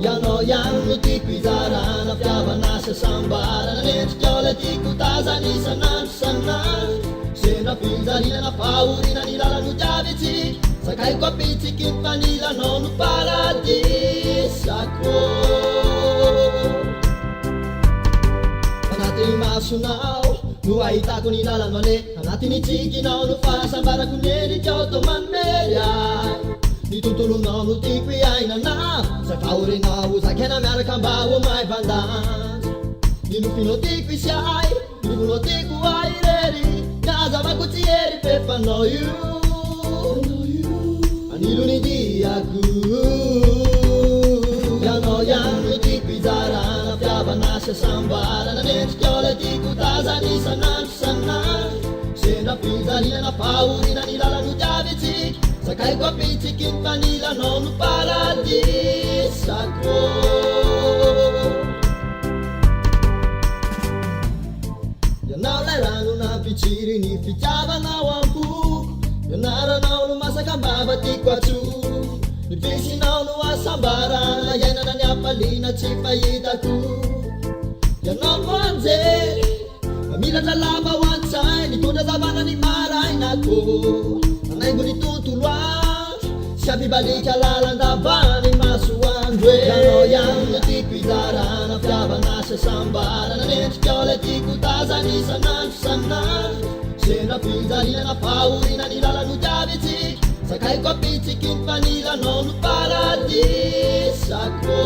Ianao ihany no tiako izarana fiavana sy sambarana nendrikao le tiako tazany isanandro sanandro sendra finjarinana fahorina ny lalano jiavytsika sakaiko apitsika ny fanilanao no paradisako anatin'ny masonao no ahitako ny lalano ale anatiny tsikinao no fahasambarako nendrikao to manmery ay ny tontolonao no tiako iainana zay fahorinao zakena miaraka mba ho mahay vandanja ny nofinao tiako isiay ny vonao tiako ay rery nazavako tsy hery pefanao io anilony diako ianao ihany no tiako izarana fiavana sy sambarana nendrikao le tiako tazany isanandro sanandro sendra finjarinana fahorina ny lalano jiavytsika sakaiko apitsika ny fanilanao no paradisako ianao lay rano nampitsiry ny fitiavanao ampoko ianaranao no masaka mbava tiako atsoko ny fisinao no asambarana iainana ny apaliana tsy fahitako ianao no anjery mamilatra lava ho an-tsay nitondra zavana ny marainako anaingo ny tontolo andro sy ampibalika lalandavany masoandro e ianao ihany no tiako izarana fiavana sy sambarana nendrikao le tiako tazany isanandro sanandro sendra finjarinana fahorina ny lalano jiavytsika sakaiko apitsika ny fanilanao no paradisako